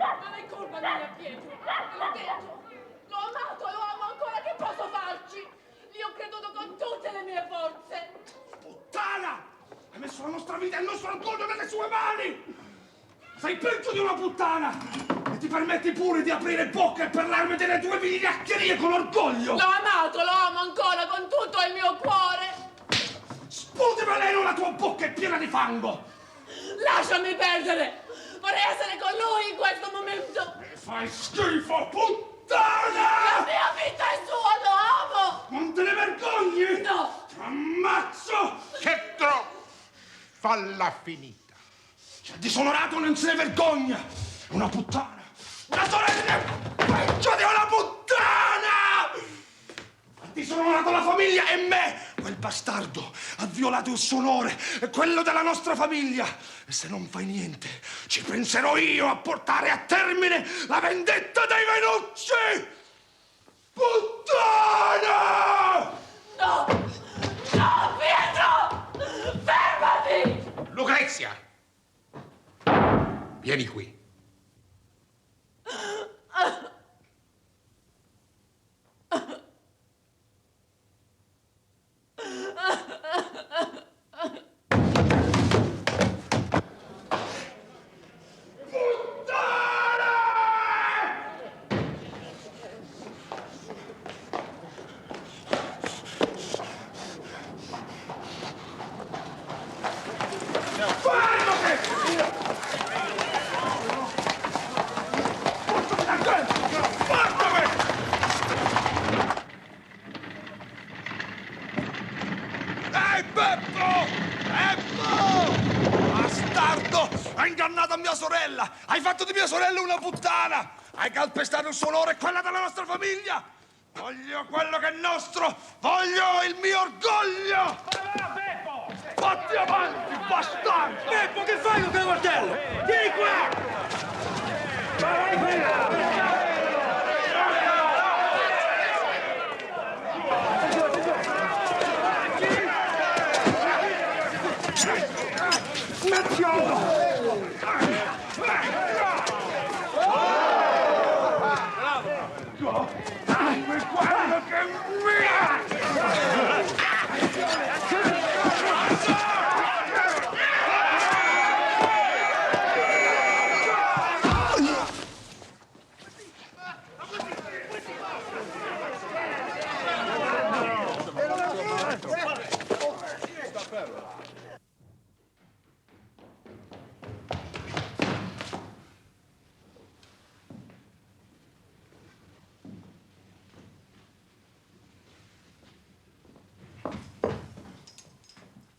Non è colpa mia, Pietro. L'ho detto. L'ho amato, lo amo ancora. Che posso farci? Gli ho creduto con tutte le mie forze. Puttana! Hai messo la nostra vita e il nostro orgoglio nelle sue mani! Sei peggio di una puttana! E ti permetti pure di aprire bocca e parlarmi delle tue vigliaccherie con orgoglio! L'ho amato, lo amo ancora con tutto il mio cuore! Sputi veleno, la tua bocca è piena di fango! Lasciami perdere! Vorrei essere con lui in questo momento! Mi fai schifo, puttana! La mia vita è sua, lo amo! Non te ne vergogni? No! Ti ammazzo! Cetro! Falla finita! C'è disonorato, non se ne vergogna! Una puttana! Una sorella peggio di una puttana! Ha disonorato la famiglia e me! Quel bastardo ha violato il suo onore e quello della nostra famiglia! E se non fai niente, ci penserò io a portare a termine la vendetta dei Venucci! Puttana! No! No, Pietro! Fermati! Lucrezia! Vieni qui. Hai fatto di mia sorella una puttana! Hai calpestato il suo onore e quella della nostra famiglia! Voglio quello che è nostro! Voglio il mio orgoglio! Beppo! Fatti avanti, bastardo! Beppo, che fai con quel martello? Vieni qua! Vai qui!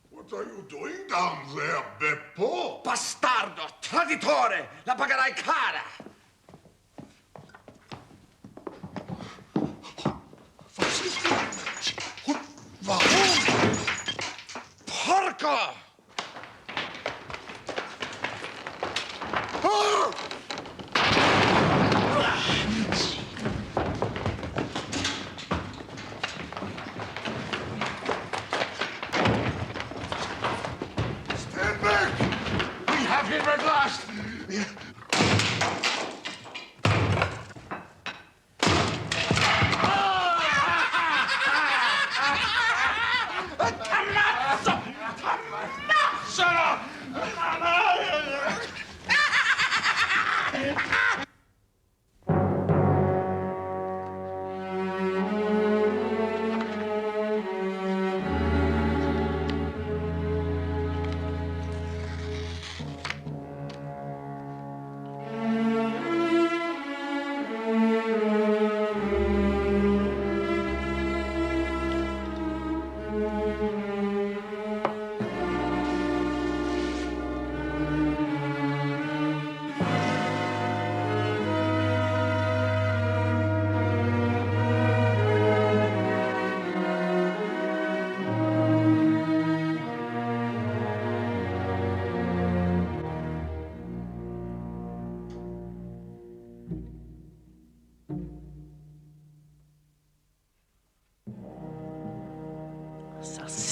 What are you doing down there, Beppo? Bastardo! Traditore! La pagherai cara! Porco! Stand back! We have him at last!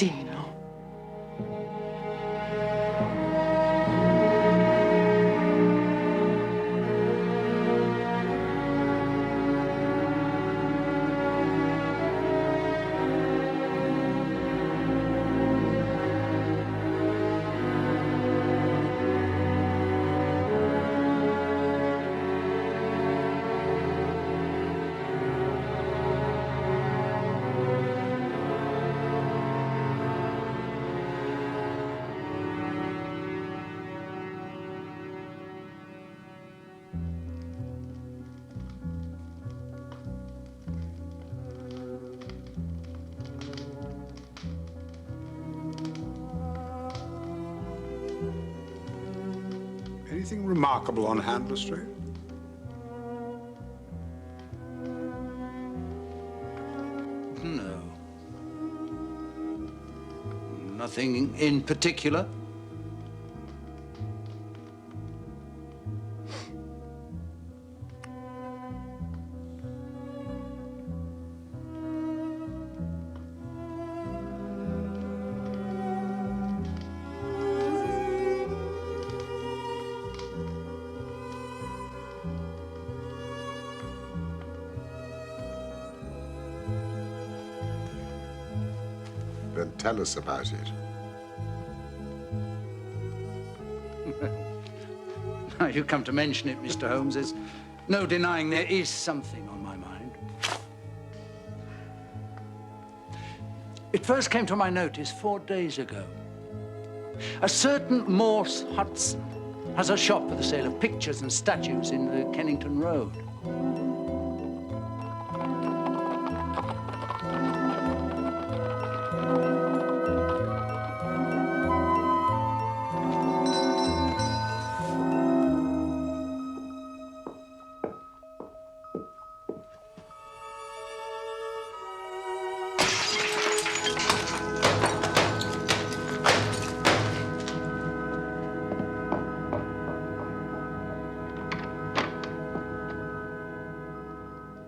assassino. Anything remarkable on hand, Lastrade? No. Nothing in particular. Then tell us about it. Now you come to mention it, Mr. Holmes, there's no denying there is something on my mind. It first came to my notice 4 days ago. A certain Morse Hudson has a shop for the sale of pictures and statues in the Kennington Road.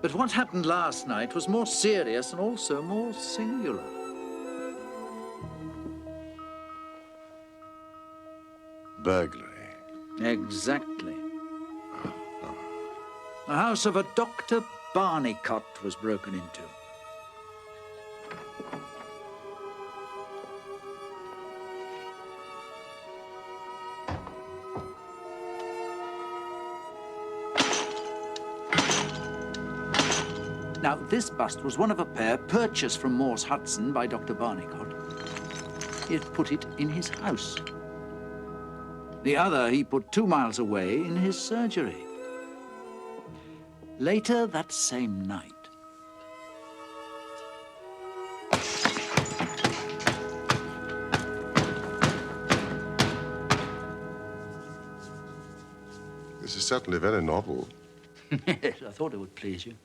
But what happened last night was more serious and also more singular. Burglary. Exactly. The house of a Dr. Barnicott was broken into. Now, this bust was one of a pair purchased from Morse Hudson by Dr. Barnicott. He had put it in his house. The other he put 2 miles away in his surgery. Later that same night, This is certainly very novel. yes, I thought it would please you.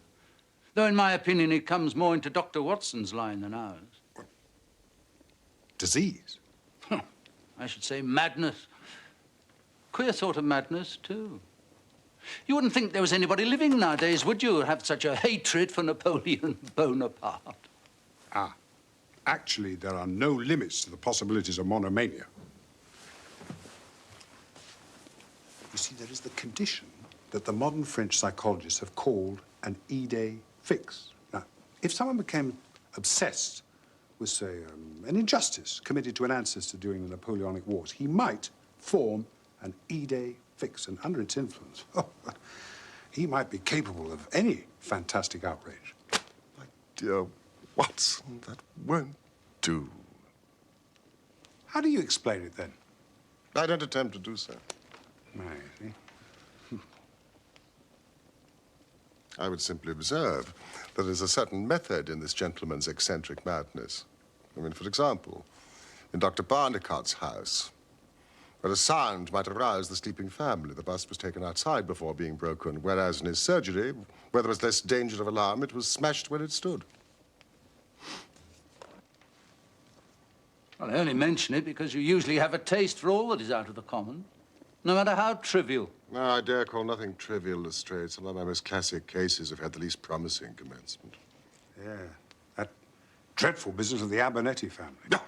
Though, in my opinion, it comes more into Dr. Watson's line than ours. Disease? I should say madness. Queer sort of madness, too. You wouldn't think there was anybody living nowadays, would you, have such a hatred for Napoleon Bonaparte? Ah, actually, there are no limits to the possibilities of monomania. You see, there is the condition that the modern French psychologists have called an idée fixe. Now, if someone became obsessed with, say, an injustice committed to an ancestor during the Napoleonic Wars, he might form an idée fixe, and under its influence, he might be capable of any fantastic outrage. My dear Watson, that won't do. How do you explain it, then? I don't attempt to do so. I see. I would simply observe that there's a certain method in this gentleman's eccentric madness. I mean, for example, in Dr. Barnicott's house, where a sound might arouse the sleeping family, the bust was taken outside before being broken, whereas in his surgery, where there was less danger of alarm, it was smashed where it stood. Well, I only mention it because you usually have a taste for all that is out of the common, no matter how trivial. No, I dare call nothing trivial, Lastrade. Some of my most classic cases have had the least promising commencement. Yeah, that dreadful business of the Abernethy family. No,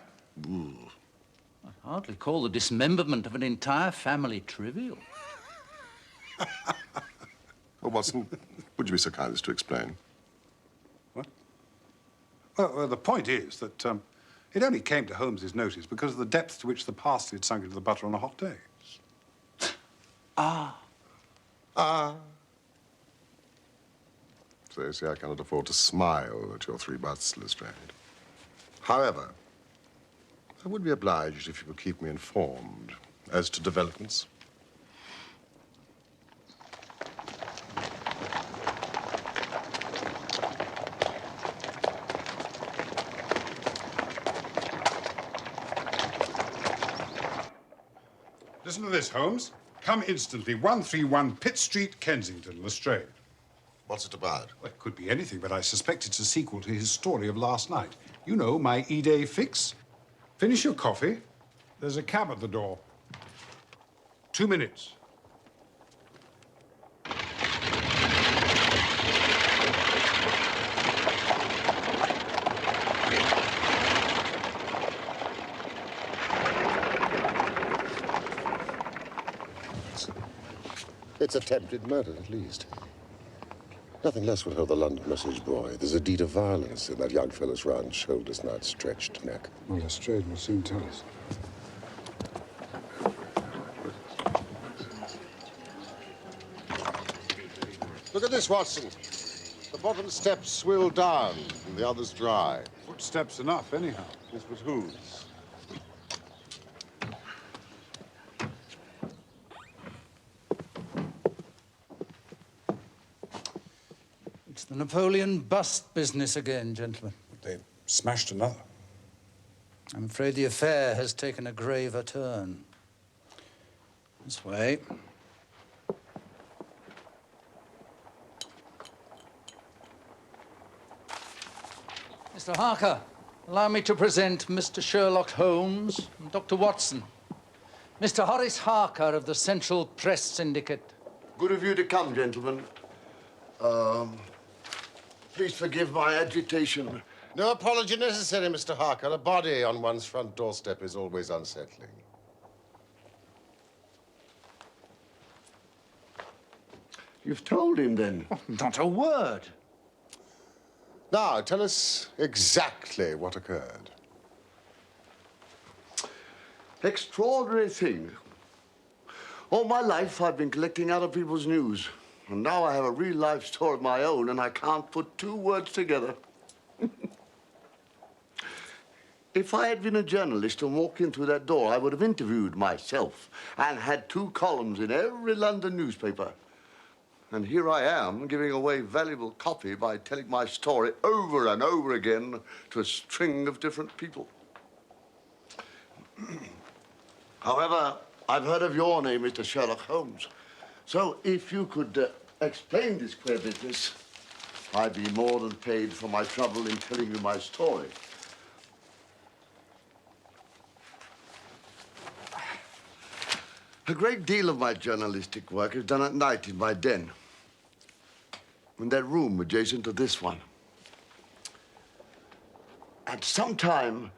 Ooh. I'd hardly call the dismemberment of an entire family trivial. Well, Watson, would you be so kind as to explain? What? Well, the point is that it only came to Holmes's notice because of the depth to which the parsley had sunk into the butter on a hot day. Ah. So you see, I cannot afford to smile at your three buts, Lastrade. However, I would be obliged if you would keep me informed as to developments. Listen to this, Holmes. Come instantly. 131 Pitt Street, Kensington, Lastrade. What's it about? Well, it could be anything, but I suspect it's a sequel to his story of last night. You know, my E-Day fix. Finish your coffee. There's a cab at the door. 2 minutes. It's attempted murder, at least. Nothing less would hold the London message boy. There's a deed of violence in that young fellow's round shoulders and outstretched neck. Well, Lastrade will soon tell us. Look at this, Watson. The bottom step's swilled down and the others dry. Footsteps enough, anyhow. Yes, but whose? It's the Napoleon bust business again, gentlemen. They smashed another. I'm afraid the affair has taken a graver turn. This way. Mr. Harker, allow me to present Mr. Sherlock Holmes and Dr. Watson. Mr. Horace Harker of the Central Press Syndicate. Good of you to come, gentlemen. Please forgive my agitation. No apology necessary, Mr. Harker. A body on one's front doorstep is always unsettling. You've told him, then? Not a word. Now, tell us exactly what occurred. Extraordinary thing. All my life, I've been collecting other people's news. And now I have a real life story of my own, and I can't put two words together. If I had been a journalist and walked in through that door, I would have interviewed myself and had 2 columns in every London newspaper. And here I am, giving away valuable copy by telling my story over and over again to a string of different people. However, I've heard of your name, Mr. Sherlock Holmes. So if you could explain this queer business, I'd be more than paid for my trouble in telling you my story. A great deal of my journalistic work is done at night in my den, in that room adjacent to this one. At some time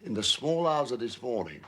in the small hours of this morning,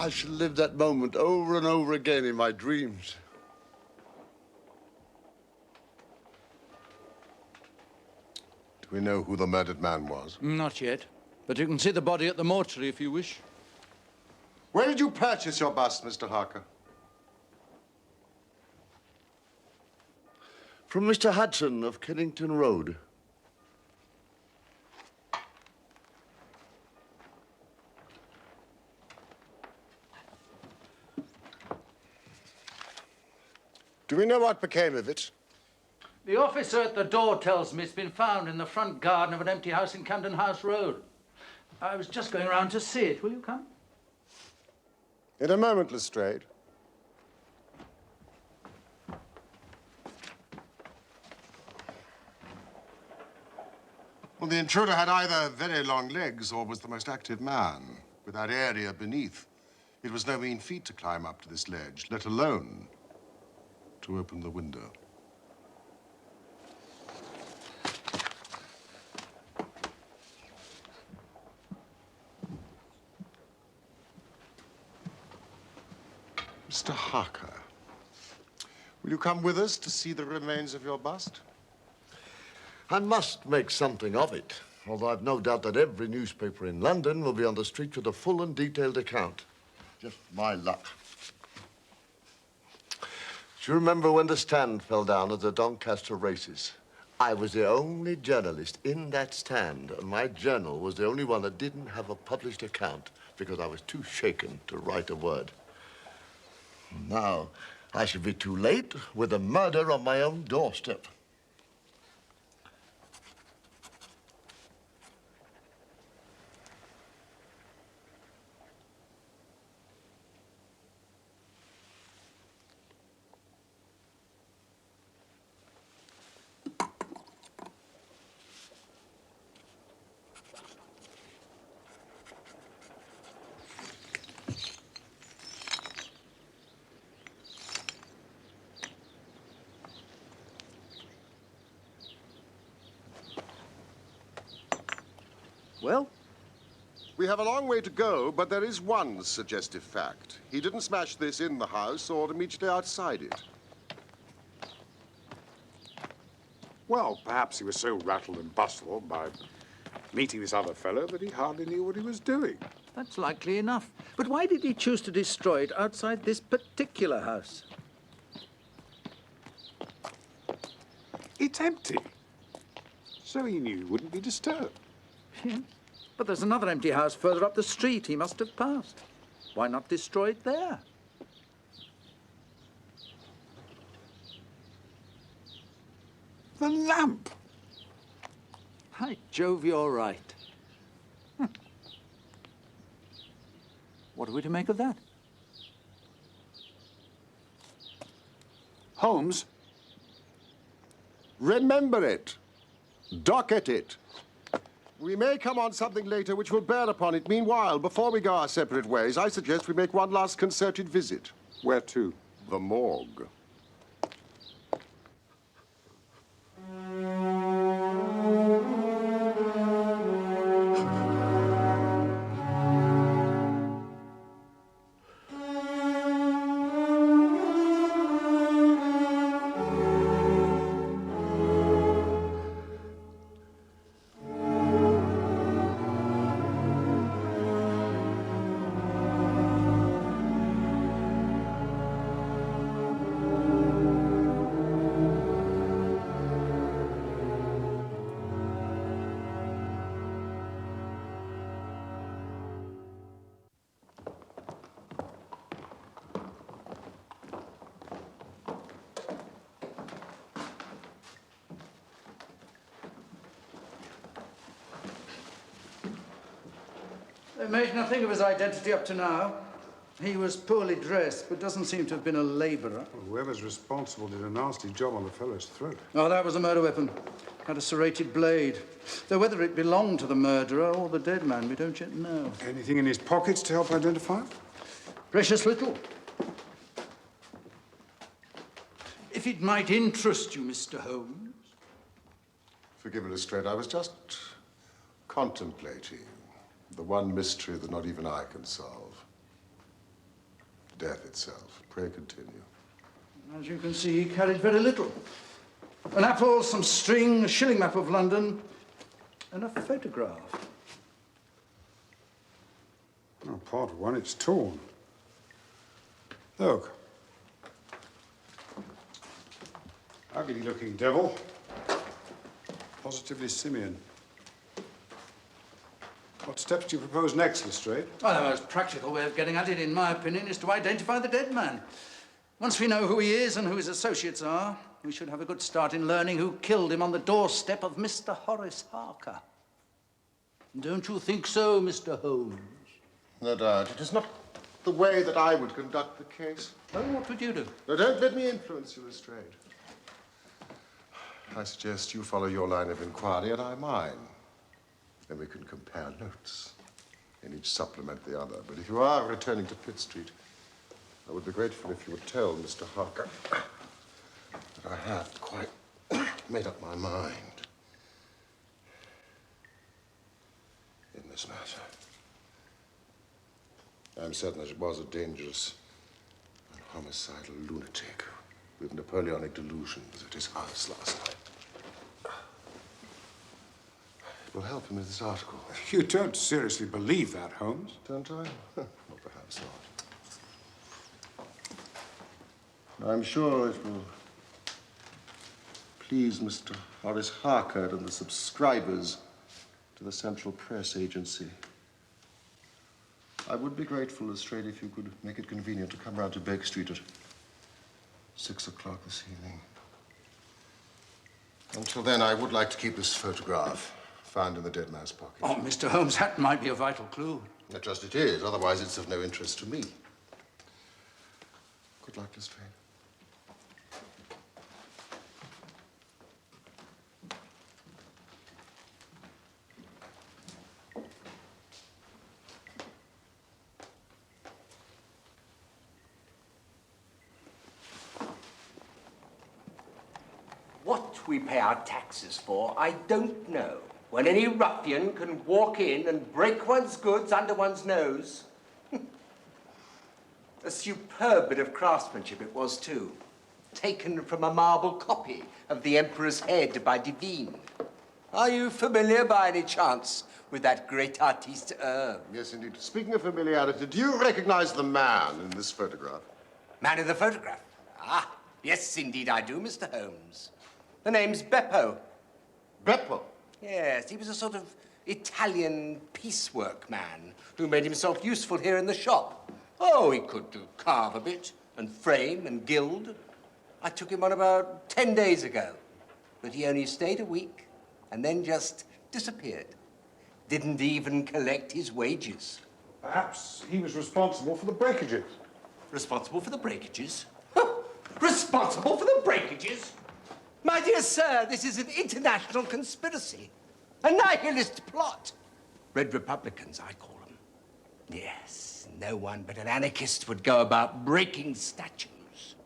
I shall live that moment over and over again in my dreams. Do we know who the murdered man was? Not yet. But you can see the body at the mortuary if you wish. Where did you purchase your bust, Mr. Harker? From Mr. Hudson of Kennington Road. Do we know what became of it? The officer at the door tells me it's been found in the front garden of an empty house in Camden House Road. I was just going around to see it. Will you come? In a moment, Lastrade. Well, the intruder had either very long legs or was the most active man, with that area beneath. It was no mean feat to climb up to this ledge, let alone to open the window. Mr. Harker, will you come with us to see the remains of your bust? I must make something of it, although I've no doubt that every newspaper in London will be on the street with a full and detailed account. Just my luck. Do you remember when the stand fell down at the Doncaster races? I was the only journalist in that stand, and my journal was the only one that didn't have a published account because I was too shaken to write a word. Now, I should be too late with a murder on my own doorstep. Well? We have a long way to go, but there is one suggestive fact. He didn't smash this in the house or immediately outside it. Well, perhaps he was so rattled and bustled by meeting this other fellow that he hardly knew what he was doing. That's likely enough. But why did he choose to destroy it outside this particular house? It's empty. So he knew he wouldn't be disturbed. Yeah. But there's another empty house further up the street he must have passed. Why not destroy it there? The lamp! By Jove, you're right. What are we to make of that? Holmes? Remember it. Docket it. We may come on something later which will bear upon it. Meanwhile, before we go our separate ways, I suggest we make one last concerted visit. Where to? The morgue. They made nothing of his identity up to now. He was poorly dressed, but doesn't seem to have been a labourer. Well, whoever's responsible did a nasty job on the fellow's throat. Oh, that was a murder weapon. Had a serrated blade. Though whether it belonged to the murderer or the dead man, we don't yet know. Anything in his pockets to help identify him? Precious little. If it might interest you, Mr. Holmes. Forgive me, Lastrade, I was just contemplating the one mystery that not even I can solve. Death itself. Pray continue. As you can see, he carried very little. An apple, some string, a shilling map of London, and a photograph. Oh, part of one, it's torn. Look. Ugly-looking devil. Positively simian. What steps do you propose next, Lastrade? Well, the most practical way of getting at it, in my opinion, is to identify the dead man. Once we know who he is and who his associates are, we should have a good start in learning who killed him on the doorstep of Mr. Horace Harker. Don't you think so, Mr. Holmes? No doubt. It is not the way that I would conduct the case. Oh, what would you do? No, don't let me influence you, Lastrade. I suggest you follow your line of inquiry and I mine. Then we can compare notes and each supplement the other. But if you are returning to Pitt Street, I would be grateful if you would tell Mr. Harker that I have quite made up my mind in this matter. I'm certain that it was a dangerous and homicidal lunatic with Napoleonic delusions at his house last night. It will help him with this article. You don't seriously believe that, Holmes? Don't I? Well, perhaps not. I'm sure it will please Mr. Horace Harker and the subscribers to the Central Press Agency. I would be grateful, Lastrade, if you could make it convenient to come round to Baker Street at 6 o'clock this evening. Until then, I would like to keep this photograph found in the dead man's pocket. Oh, Mr. Holmes, that might be a vital clue. Not just it is, otherwise it's of no interest to me. Good luck, Lastrade. What we pay our taxes for, I don't know. When any ruffian can walk in and break one's goods under one's nose. A superb bit of craftsmanship it was, too. Taken from a marble copy of the Emperor's head by Divine. Are you familiar, by any chance, with that great artiste? Yes, indeed. Speaking of familiarity, do you recognize the man in this photograph? Man in the photograph? Ah, yes, indeed I do, Mr. Holmes. The name's Beppo. Beppo? Yes, he was a sort of Italian piecework man who made himself useful here in the shop. Oh, he could carve a bit and frame and gild. I took him on about 10 days ago, but he only stayed a week and then just disappeared. Didn't even collect his wages. Perhaps he was responsible for the breakages. Responsible for the breakages? Responsible for the breakages? My dear sir, this is an international conspiracy. A nihilist plot. Red Republicans, I call them. Yes, no one but an anarchist would go about breaking statues.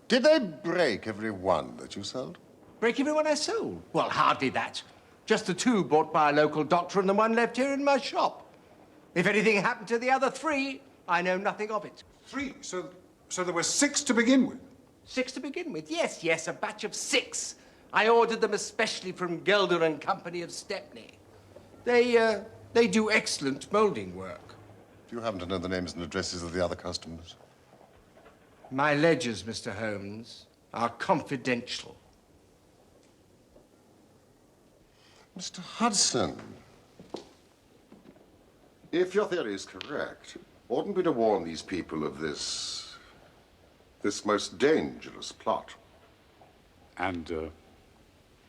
Did they break every one that you sold? Break every one I sold? Well, hardly that. Just the 2 bought by a local doctor and the 1 left here in my shop. If anything happened to the other 3, I know nothing of it. 3? So there were 6 to begin with? 6 to begin with? Yes, yes, a batch of 6. I ordered them especially from Gelder and Company of Stepney. They do excellent molding work. Do you happen to know the names and addresses of the other customers? My ledgers, Mr. Holmes, are confidential. Mr. Hudson, if your theory is correct, oughtn't we to warn these people of this most dangerous plot? And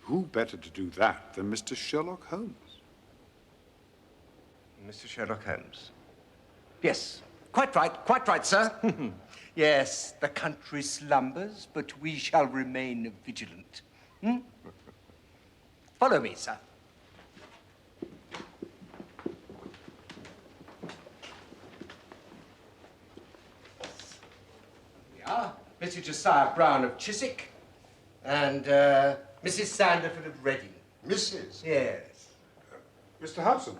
who better to do that than Mr. Sherlock Holmes? Mr. Sherlock Holmes? Yes, quite right, sir. Yes, the country slumbers, but we shall remain vigilant. Follow me, sir. Mr. Josiah Brown of Chiswick and Mrs. Sanderford of Reading. Mrs.? Yes. Mr. Hudson?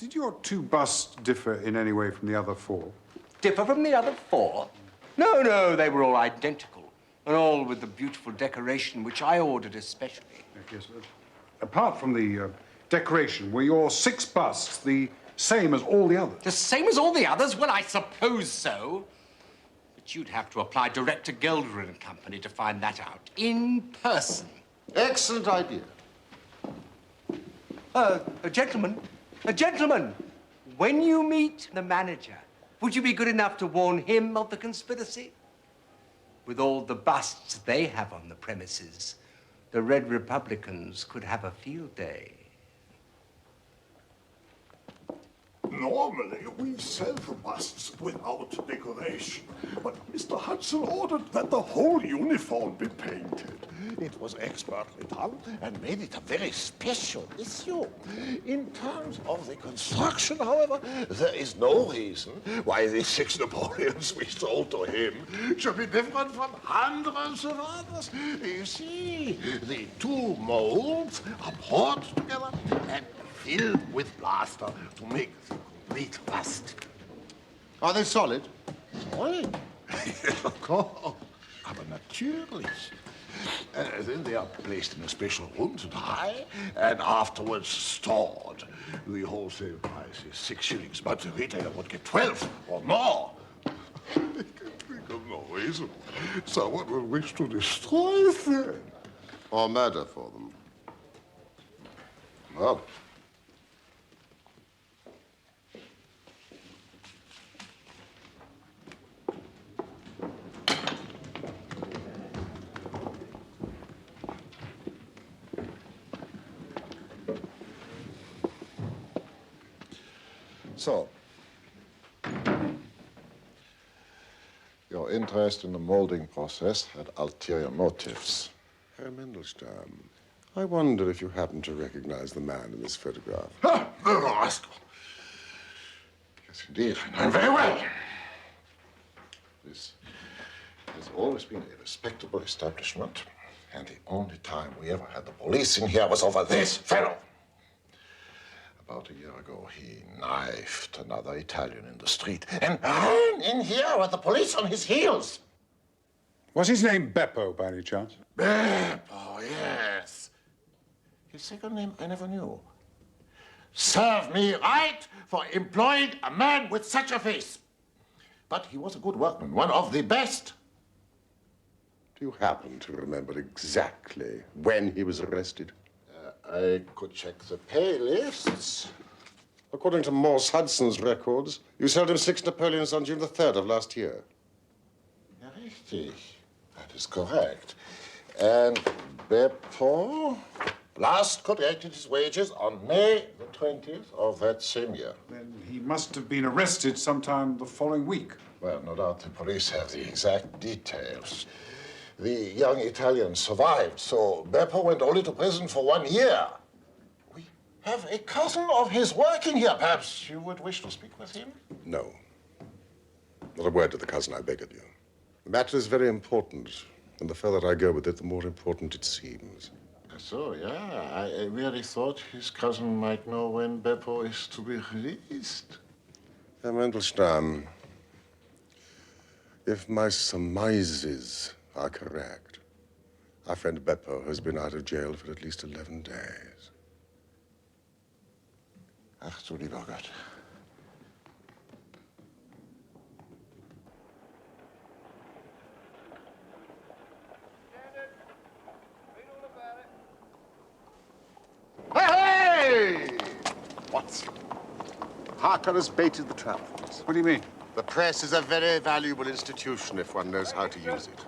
Did your two busts differ in any way from the other four? Differ from the other four? No, no, they were all identical, and all with the beautiful decoration which I ordered especially. Yes, apart from the decoration, were your 6 busts the same as all the others? The same as all the others? Well, I suppose so. But you'd have to apply direct to Gelder and Company to find that out in person. Excellent idea. A gentleman, when you meet the manager, would you be good enough to warn him of the conspiracy? With all the busts they have on the premises, the Red Republicans could have a field day. Normally, we sell the busts without decoration, but Mr. Hudson ordered that the whole uniform be painted. It was expertly done and made it a very special issue. In terms of the construction, however, there is no reason why the 6 Napoleons we sold to him should be different from hundreds of others. You see, the 2 molds are poured together and filled with plaster to make the complete bust. Are they solid? Solid? Of course. Aber natürlich. Then they are placed in a special room to dry and afterwards stored. The wholesale price is 6 shillings, but the retailer would get 12 or more. I can think of no reason someone would wish to destroy them. Or murder for them? Well. So, your interest in the molding process had ulterior motives. Herr Mandelstam, I wonder if you happen to recognize the man in this photograph. Ah, the rascal. Yes, indeed. I know him very well. This has always been a respectable establishment, and the only time we ever had the police in here was over this fellow. About a year ago, he knifed another Italian in the street and ran in here with the police on his heels. Was his name Beppo, by any chance? Beppo, yes. His second name I never knew. Serve me right for employing a man with such a face. But he was a good workman, one of the best. Do you happen to remember exactly when he was arrested? I could check the pay lists. According to Morse Hudson's records, you sold him 6 Napoleons on June the 3rd of last year. Richtig. That is correct. And Beppo last collected his wages on May the 20th of that same year. Then he must have been arrested sometime the following week. Well, no doubt the police have the exact details. The young Italian survived, so Beppo went only to prison for 1 year. We have a cousin of his working here. Perhaps you would wish to speak with him? No. Not a word to the cousin, I beg of you. The matter is very important, and the further I go with it, the more important it seems. So, yeah, I really thought his cousin might know when Beppo is to be released. Herr Mandelstam, if my surmises are correct, our friend Beppo has been out of jail for at least 11 days. Ach du lieber Gott. Hey! Watson, Harker has baited the trap for us. What do you mean? The press is a very valuable institution if one knows how to use it.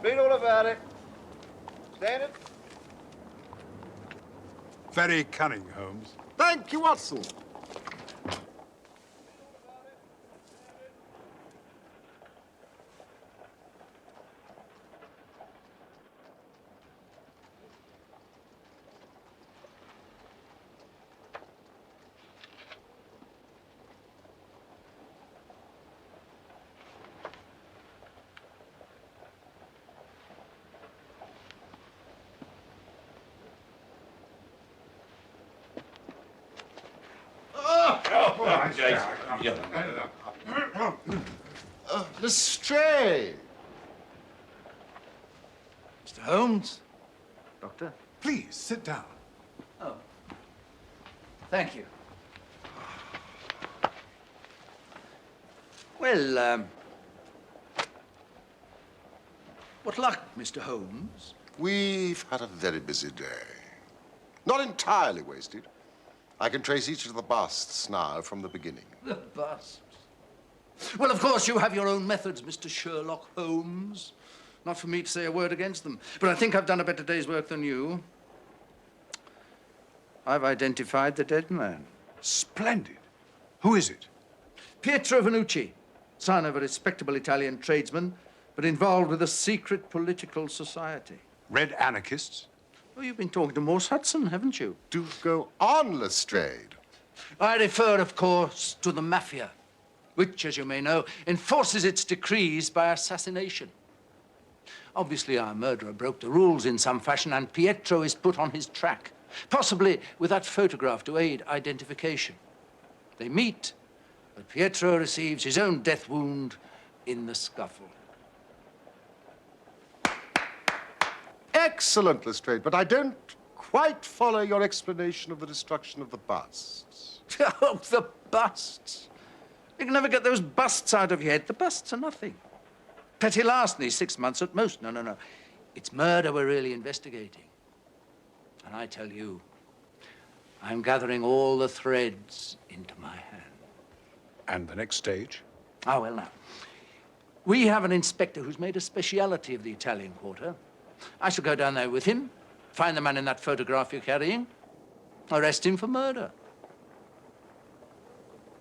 Read all about it. Stand it. Very cunning, Holmes. Thank you, Watson. Lastrade! Mr. Holmes? Doctor? Please, sit down. Oh. Thank you. Well, what luck, Mr. Holmes? We've had a very busy day. Not entirely wasted. I can trace each of the busts now from the beginning. The busts? Well, of course, you have your own methods, Mr. Sherlock Holmes. Not for me to say a word against them, but I think I've done a better day's work than you. I've identified the dead man. Splendid. Who is it? Pietro Vannucci, son of a respectable Italian tradesman, but involved with a secret political society. Red anarchists? Well, you've been talking to Morse Hudson, haven't you? Do go on, Lastrade. I refer, of course, to the mafia, which, as you may know, enforces its decrees by assassination. Obviously, our murderer broke the rules in some fashion, and Pietro is put on his track, possibly with that photograph to aid identification. They meet, but Pietro receives his own death wound in the scuffle. Excellent, Lastrade, but I don't quite follow your explanation of the destruction of the busts. Oh, the busts. You can never get those busts out of your head. The busts are nothing. Petty larceny, 6 months at most. No. It's murder we're really investigating. And I tell you, I'm gathering all the threads into my hand. And the next stage? Ah, well, now. We have an inspector who's made a speciality of the Italian quarter. I shall go down there with him, find the man in that photograph you're carrying, arrest him for murder.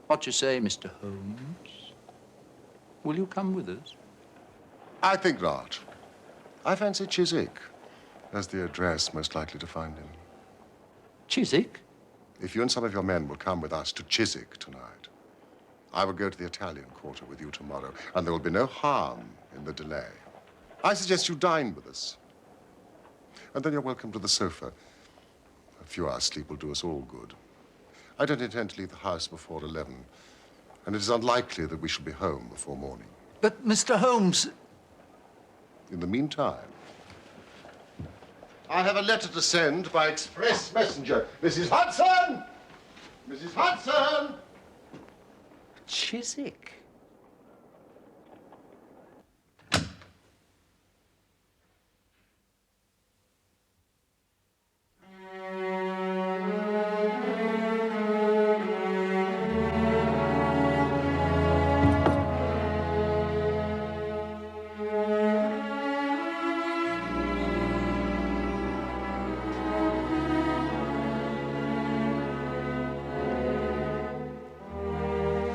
What you say, Mr. Holmes? Will you come with us? I think not. I fancy Chiswick as the address most likely to find him. Chiswick? If you and some of your men will come with us to Chiswick tonight, I will go to the Italian quarter with you tomorrow, and there will be no harm in the delay. I suggest you dine with us. And then you're welcome to the sofa. A few hours' sleep will do us all good. I don't intend to leave the house before 11, and it is unlikely that we shall be home before morning. But, Mr. Holmes... In the meantime, I have a letter to send by express messenger. Mrs. Hudson! Mrs. Hudson! Chiswick?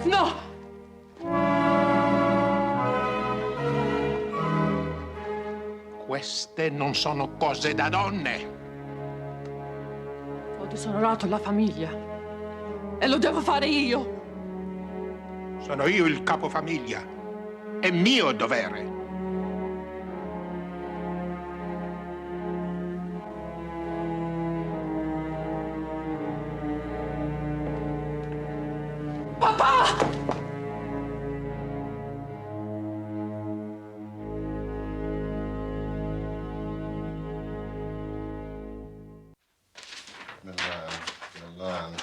No! Queste non sono cose da donne. Ho disonorato la famiglia. E lo devo fare io. Sono io il capofamiglia. È mio dovere. Milan.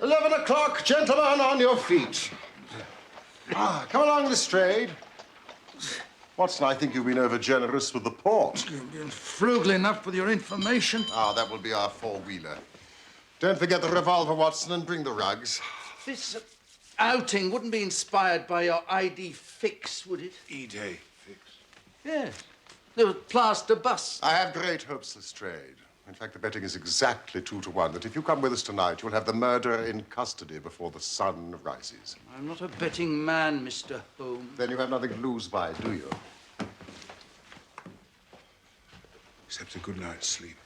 $11 gentlemen, on your feet. Come along, Lestrade. Watson, I think you've been over-generous with the port. You've been frugal enough with your information. That will be our four-wheeler. Don't forget the revolver, Watson, and bring the rugs. This outing wouldn't be inspired by your ID fix, would it? E-Day fix. Yes. The plaster bust. I have great hopes, Lestrade. In fact, the betting is exactly 2 to 1, that if you come with us tonight, you'll have the murderer in custody before the sun rises. I'm not a betting man, Mr. Holmes. Then you have nothing to lose by, do you? Except a good night's sleep.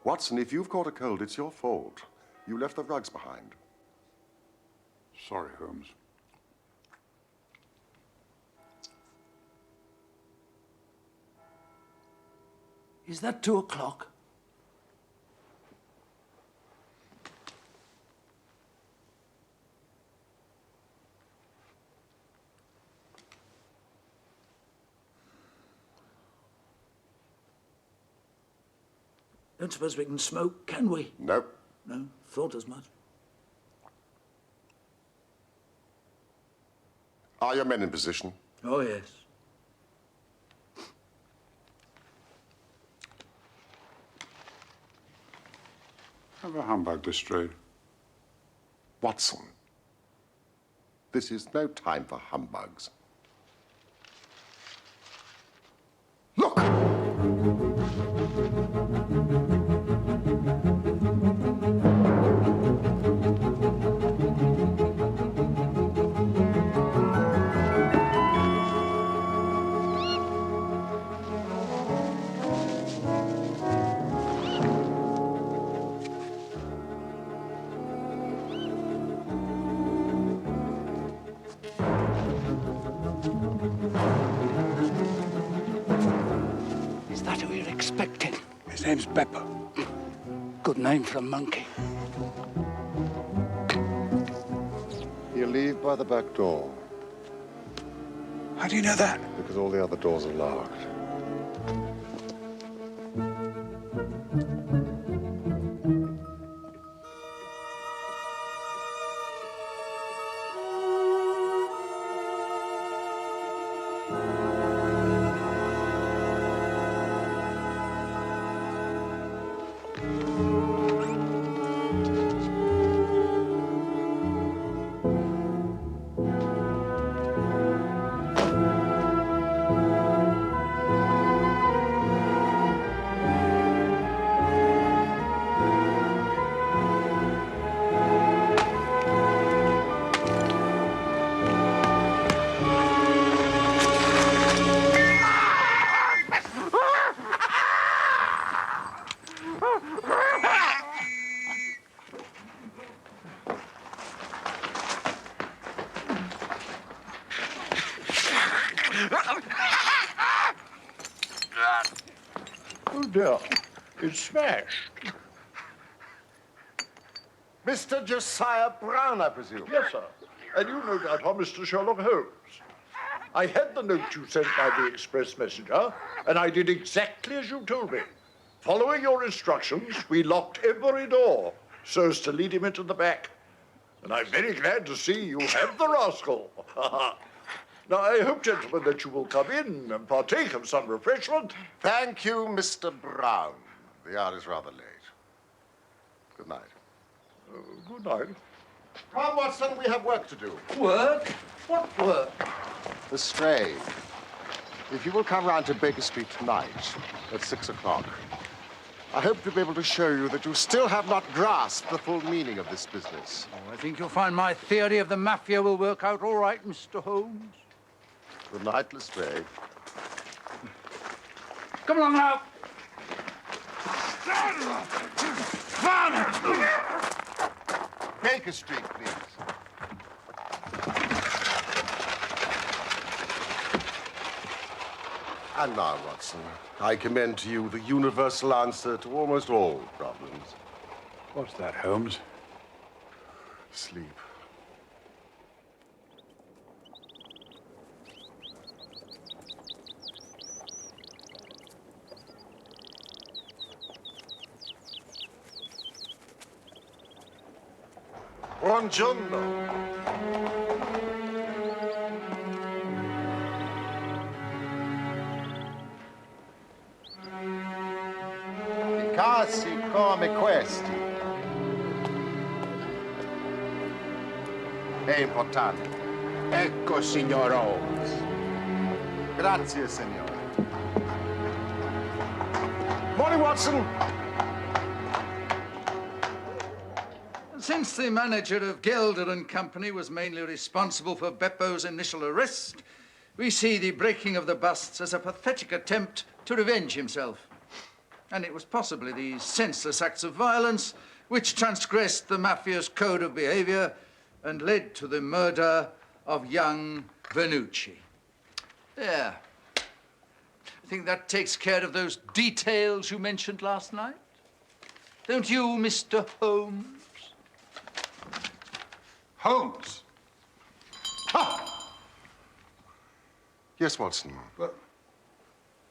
Watson, if you've caught a cold, it's your fault. You left the rugs behind. Sorry, Holmes. Is that 2 o'clock? Don't suppose we can smoke, can we? Nope. No, thought as much. Are your men in position? Oh, yes. Have a humbug, Lastrade. Watson, this is no time for humbugs. Look! Is that who you're expecting? His name's Beppo. Good name for a monkey. He'll leave by the back door, How do you know that? because all the other doors are locked. Oh, dear. It's smashed. Mr. Josiah Brown, I presume? Yes, sir. And you no doubt are Mr. Sherlock Holmes. I had the note you sent by the express messenger, and I did exactly as you told me. Following your instructions, we locked every door so as to lead him into the back. And I'm very glad to see you have the rascal. Now, I hope, gentlemen, that you will come in and partake of some refreshment. Thank you, Mr. Brown. The hour is rather late. Good night. Good night. Come on, Watson, we have work to do. Work? What work? Lastrade, if you will come round to Baker Street tonight at 6 o'clock, I hope to be able to show you that you still have not grasped the full meaning of this business. Oh, I think you'll find my theory of the mafia will work out all right, Mr. Holmes. Good night, Lastrade. Come along now. Baker Street, please. And now, Watson, I commend to you the universal answer to almost all problems. What's that, Holmes? Sleep. Buongiorno. I casi come questi. È importante. Ecco, signor Holmes. Grazie, signore. Morning, Watson. Since the manager of Gelder and Company was mainly responsible for Beppo's initial arrest, we see the breaking of the busts as a pathetic attempt to revenge himself. And it was possibly these senseless acts of violence which transgressed the mafia's code of behavior and led to the murder of young Vernucci. There. I think that takes care of those details you mentioned last night. Don't you, Mr. Holmes? Holmes? Ha! Yes, Watson. Well,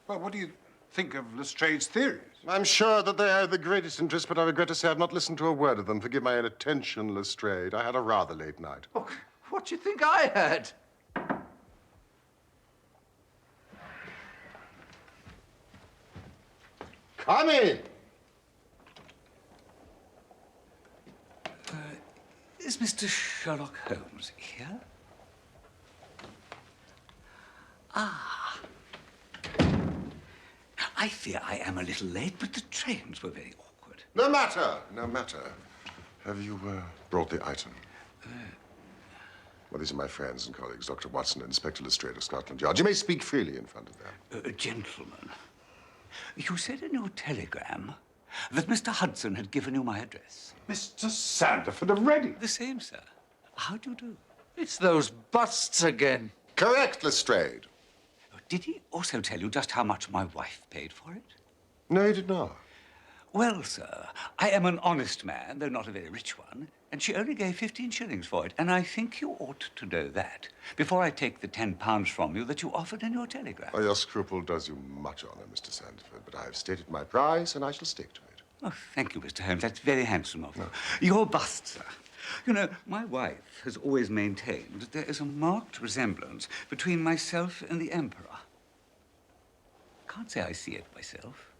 what do you think of Lestrade's theories? I'm sure that they are of the greatest interest, but I regret to say I've not listened to a word of them. Forgive my inattention, Lastrade. I had a rather late night. Oh, what do you think I had? Come in. Is Mr. Sherlock Holmes here? Ah. I fear I am a little late, but the trains were very awkward. No matter, no matter. Have you brought the item? Well, these are my friends and colleagues, Dr. Watson and Inspector Lastrade of Scotland Yard. You may speak freely in front of them. Gentlemen, you said in your telegram that Mr. Hudson had given you my address. Mr. Sandiford of Reading. The same, sir. How do you do? It's those busts again. Correct, Lastrade. Did he also tell you just how much my wife paid for it? No, he did not. Well, sir, I am an honest man, though not a very rich one, and she only gave 15 shillings for it, and I think you ought to know that before I take the £10 from you that you offered in your telegram. Oh, your scruple does you much honor, Mr. Sandiford, but I have stated my price, and I shall stick to it. Oh, thank you, Mr. Holmes. That's very handsome of you. No. Your bust, sir. You know, my wife has always maintained that there is a marked resemblance between myself and the Emperor. Can't say I see it myself.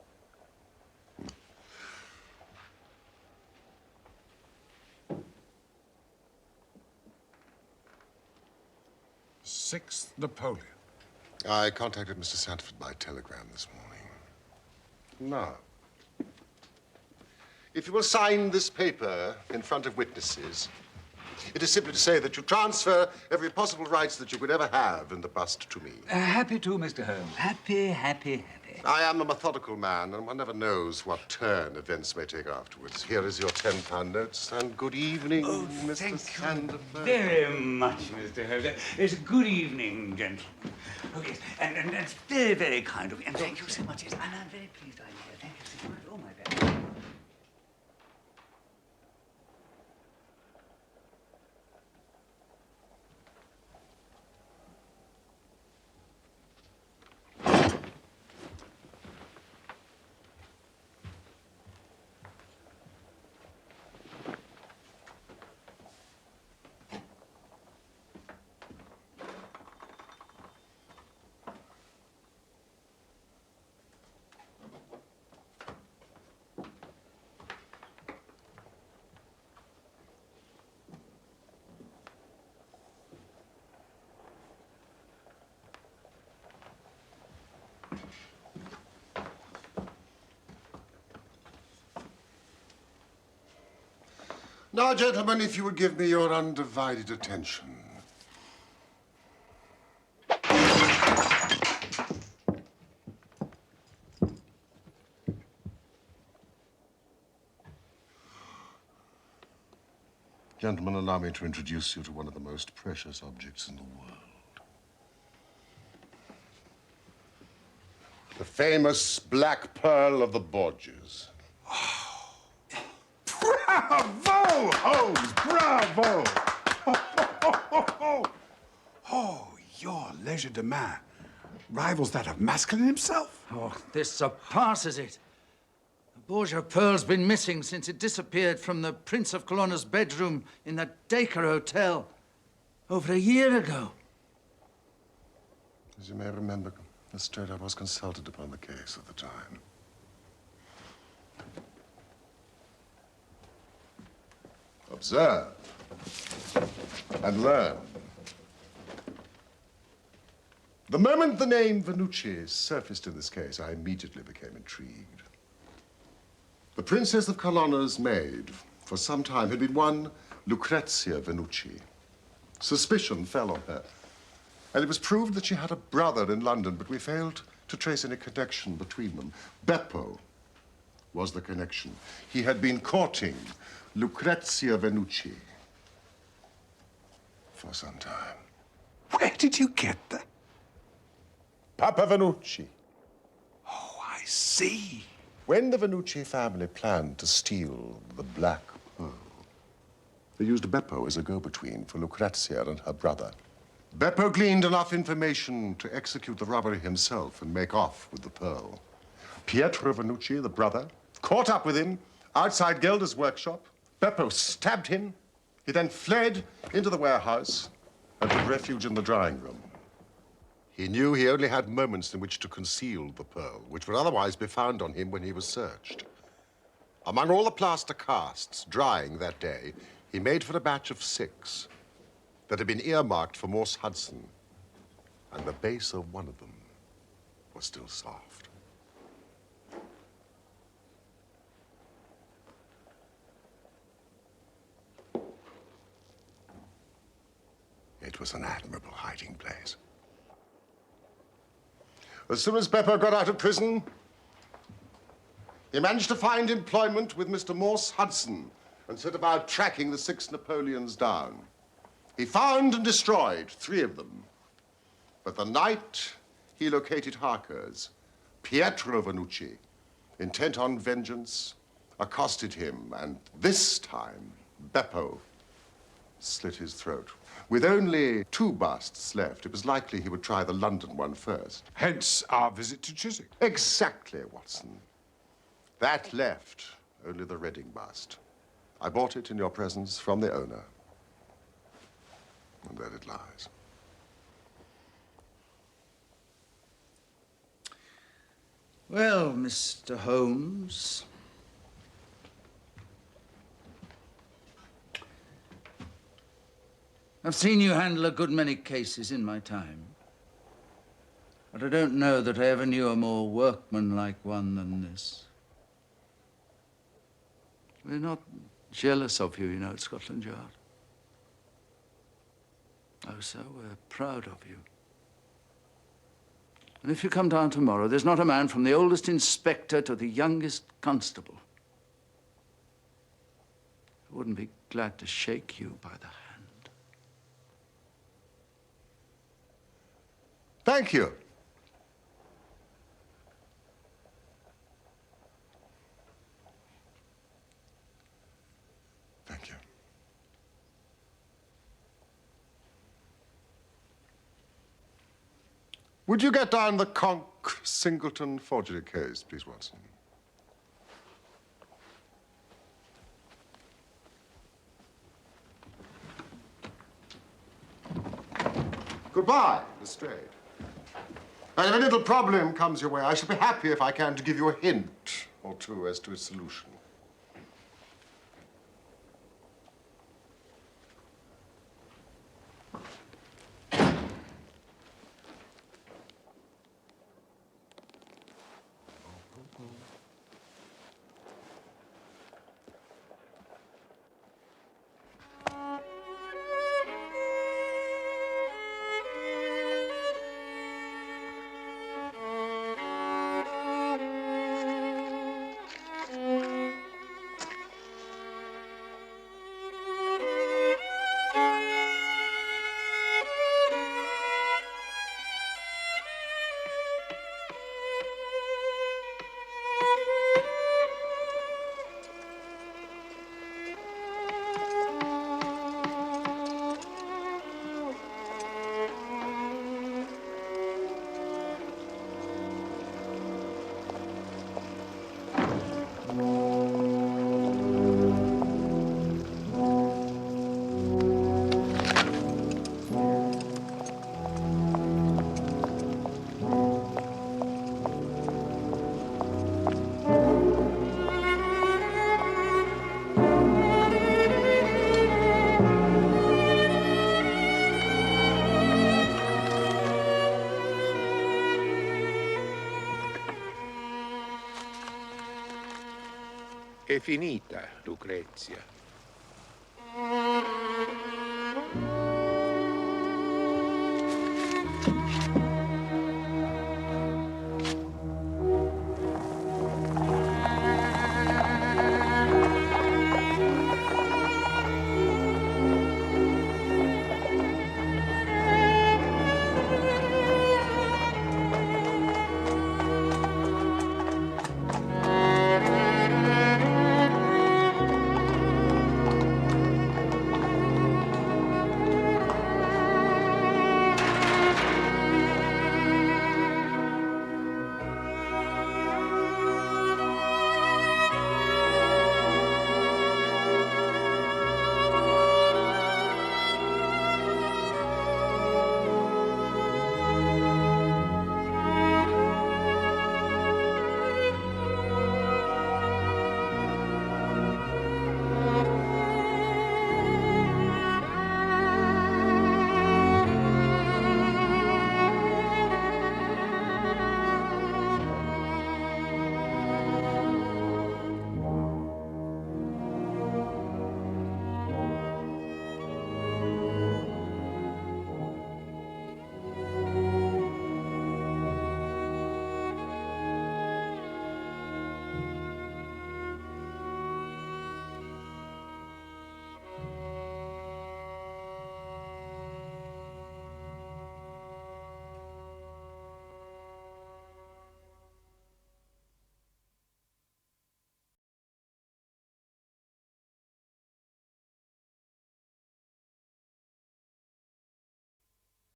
Sixth Napoleon. I contacted Mr. Sandiford by telegram this morning. Now, if you will sign this paper in front of witnesses, it is simply to say that you transfer every possible rights that you could ever have in the bust to me. Happy to, Mr. Holmes. Happy, happy, happy. I am a methodical man, and one never knows what turn events may take afterwards. Here is your £10 notes, and good evening, Mr. Sandiford. Very much, Mr. Holmes. It's a good evening, gentlemen. Oh, yes, and it's very, very kind of you. And thank you so much. Yes, and I'm very pleased I'm here. Thank you so much. Oh, my bad. Now, gentlemen, if you would give me your undivided attention. Gentlemen, allow me to introduce you to one of the most precious objects in the world. The famous Black Pearl of the Borgias. Bravo, Holmes! Bravo! Oh, your leisure de main rivals that of Maskelyne himself. Oh, this surpasses it. Borgia pearl's been missing since it disappeared from the Prince of Colonna's bedroom in the Dacre Hotel over a year ago. As you may remember, Lastrade, I was consulted upon the case at the time. Observe and learn. The moment the name Venucci surfaced in this case, I immediately became intrigued. The Princess of Colonna's maid, for some time, had been one Lucrezia Venucci. Suspicion fell on her, and it was proved that she had a brother in London, but we failed to trace any connection between them. Beppo was the connection. He had been courting Lucrezia Venucci for some time. Where did you get that? Papa Venucci. Oh, I see. When the Venucci family planned to steal the Black Pearl, they used Beppo as a go-between for Lucrezia and her brother. Beppo gleaned enough information to execute the robbery himself and make off with the pearl. Pietro Venucci, the brother, caught up with him outside Gelder's workshop. Beppo stabbed him. He then fled into the warehouse and took refuge in the drawing room. He knew he only had moments in which to conceal the pearl, which would otherwise be found on him when he was searched. Among all the plaster casts drying that day, he made for a batch of 6 that had been earmarked for Morse Hudson, and the base of one of them was still soft. It was an admirable hiding place. As soon as Beppo got out of prison, he managed to find employment with Mr. Morse Hudson and set about tracking the 6 Napoleons down. He found and destroyed 3 of them. But the night he located Harker's, Pietro Venucci, intent on vengeance, accosted him, and this time, Beppo slit his throat. With only 2 busts left, it was likely he would try the London one first. Hence our visit to Chiswick. Exactly, Watson. That left only the Reading bust. I bought it in your presence from the owner. And there it lies. Well, Mr. Holmes, I've seen you handle a good many cases in my time, but I don't know that I ever knew a more workmanlike one than this. We're not jealous of you, you know, at Scotland Yard. Oh, sir, we're proud of you. And if you come down tomorrow, there's not a man from the oldest inspector to the youngest constable who wouldn't be glad to shake you by the hand. Thank you. Thank you. Would you get down the Conk-Singleton forgery case, please, Watson? Goodbye, Lastrade. And if a little problem comes your way, I shall be happy if I can to give you a hint or 2 as to its solution. È finita, Lucrezia.